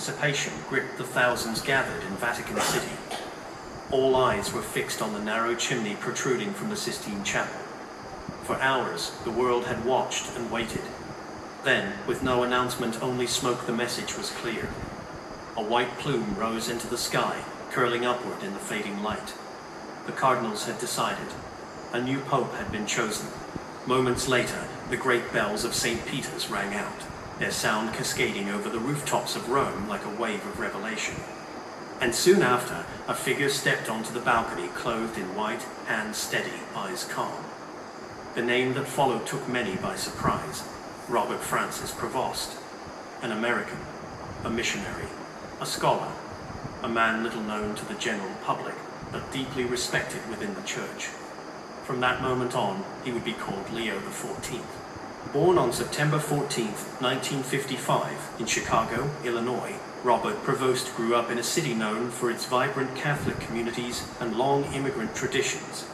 Anticipation gripped the thousands gathered in Vatican City. All eyes were fixed on the narrow chimney protruding from the Sistine Chapel. For hours, the world had watched and waited. Then, with no announcement, only smoke, the message was clear. A white plume rose into the sky, curling upward in the fading light. The cardinals had decided. A new pope had been chosen. Moments later, the great bells of St. Peter's rang out, their sound cascading over the rooftops of Rome like a wave of revelation. And soon after, a figure stepped onto the balcony, clothed in white, hands steady, eyes calm. The name that followed took many by surprise. Robert Francis Prevost, an American, a missionary, a scholar, a man little known to the general public, but deeply respected within the church. From that moment on, he would be called Leo XIV. Born on September 14, 1955, in Chicago, Illinois, Robert Prevost grew up in a city known for its vibrant Catholic communities and long immigrant traditions.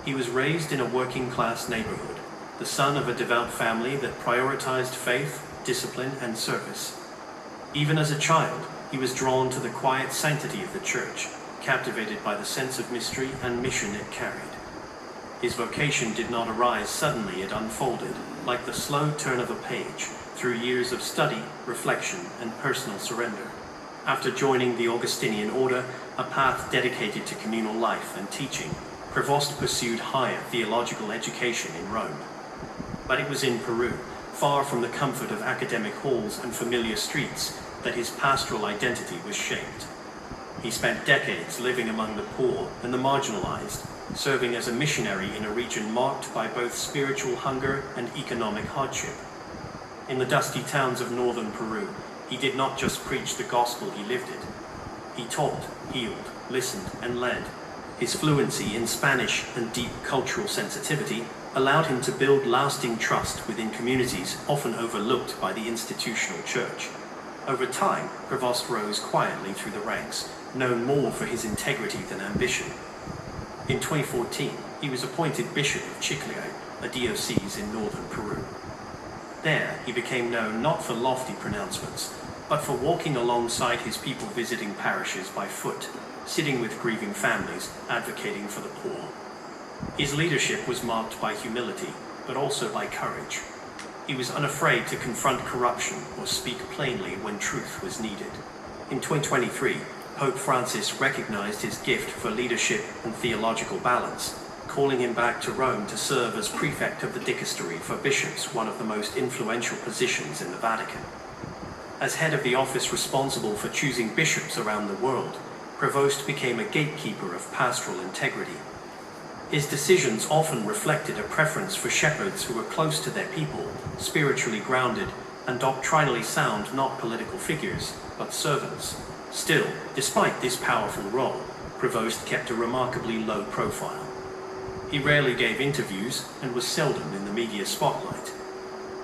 He was raised in a working-class neighborhood, the son of a devout family that prioritized faith, discipline, and service. Even as a child, he was drawn to the quiet sanctity of the church, captivated by the sense of mystery and mission it carried. His vocation did not arise suddenly, it unfolded, like the slow turn of a page, through years of study, reflection, and personal surrender. After joining the Augustinian order, a path dedicated to communal life and teaching, Prevost pursued higher theological education in Rome. But it was in Peru, far from the comfort of academic halls and familiar streets, that his pastoral identity was shaped. He spent decades living among the poor and the marginalized, serving as a missionary in a region marked by both spiritual hunger and economic hardship. In the dusty towns of northern Peru, he did not just preach the gospel, he lived it. He taught, healed, listened, and led. His fluency in Spanish and deep cultural sensitivity allowed him to build lasting trust within communities often overlooked by the institutional church. Over time, Prevost rose quietly through the ranks, known more for his integrity than ambition. In 2014, he was appointed Bishop of Chiclayo, a diocese in northern Peru. There, he became known not for lofty pronouncements, but for walking alongside his people visiting parishes by foot, sitting with grieving families, advocating for the poor. His leadership was marked by humility, but also by courage. He was unafraid to confront corruption or speak plainly when truth was needed. In 2023, Pope Francis recognized his gift for leadership and theological balance, calling him back to Rome to serve as prefect of the dicastery for bishops, one of the most influential positions in the Vatican. As head of the office responsible for choosing bishops around the world, Prevost became a gatekeeper of pastoral integrity. His decisions often reflected a preference for shepherds who were close to their people, spiritually grounded, and doctrinally sound, not political figures, but servants. Still, despite this powerful role, Prevost kept a remarkably low profile. He rarely gave interviews and was seldom in the media spotlight.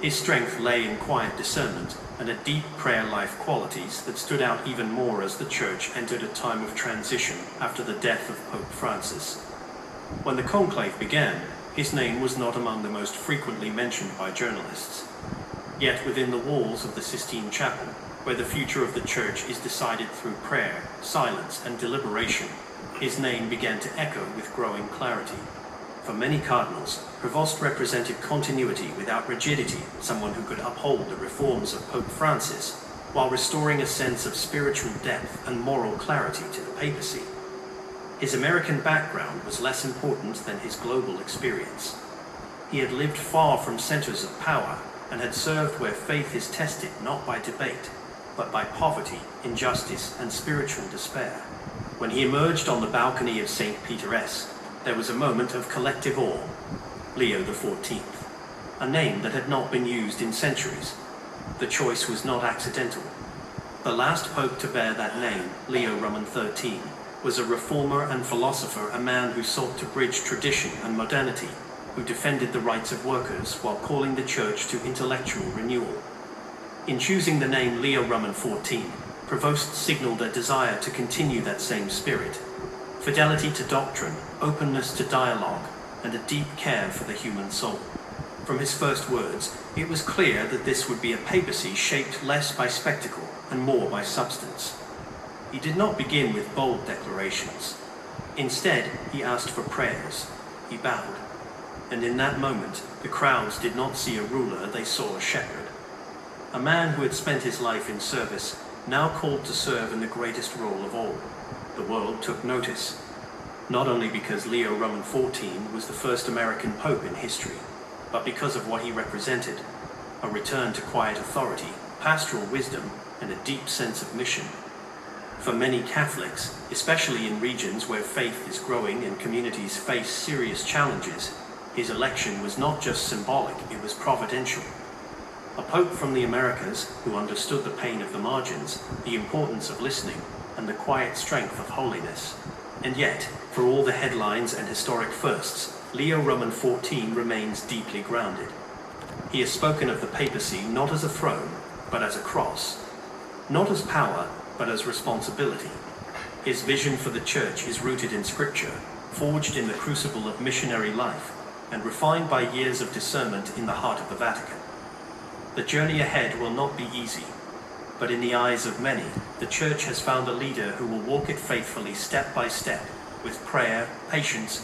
His strength lay in quiet discernment and a deep prayer life, qualities that stood out even more as the Church entered a time of transition after the death of Pope Francis. When the conclave began, his name was not among the most frequently mentioned by journalists. Yet within the walls of the Sistine Chapel, where the future of the Church is decided through prayer, silence, and deliberation, his name began to echo with growing clarity. For many cardinals, Prevost represented continuity without rigidity, someone who could uphold the reforms of Pope Francis, while restoring a sense of spiritual depth and moral clarity to the papacy. His American background was less important than his global experience. He had lived far from centers of power and had served where faith is tested not by debate, but by poverty, injustice, and spiritual despair. When he emerged on the balcony of St. Peter's, there was a moment of collective awe. Leo XIV, a name that had not been used in centuries. The choice was not accidental. The last pope to bear that name, Leo XIII, was a reformer and philosopher, a man who sought to bridge tradition and modernity, who defended the rights of workers while calling the Church to intellectual renewal. In choosing the name Leo XIV, Prevost signaled a desire to continue that same spirit. Fidelity to doctrine, openness to dialogue, and a deep care for the human soul. From his first words, it was clear that this would be a papacy shaped less by spectacle and more by substance. He did not begin with bold declarations. Instead, he asked for prayers. He bowed. And in that moment, the crowds did not see a ruler, they saw a shepherd. A man who had spent his life in service, now called to serve in the greatest role of all. The world took notice, not only because Leo XIV was the first American pope in history, but because of what he represented: a return to quiet authority, pastoral wisdom, and a deep sense of mission. For many Catholics, especially in regions where faith is growing and communities face serious challenges, his election was not just symbolic, it was providential. A pope from the Americas who understood the pain of the margins, the importance of listening, and the quiet strength of holiness. And yet, for all the headlines and historic firsts, Leo XIV remains deeply grounded. He has spoken of the papacy not as a throne, but as a cross. Not as power, but as responsibility. His vision for the Church is rooted in Scripture, forged in the crucible of missionary life, and refined by years of discernment in the heart of the Vatican. The journey ahead will not be easy, but in the eyes of many, the Church has found a leader who will walk it faithfully step by step, with prayer, patience,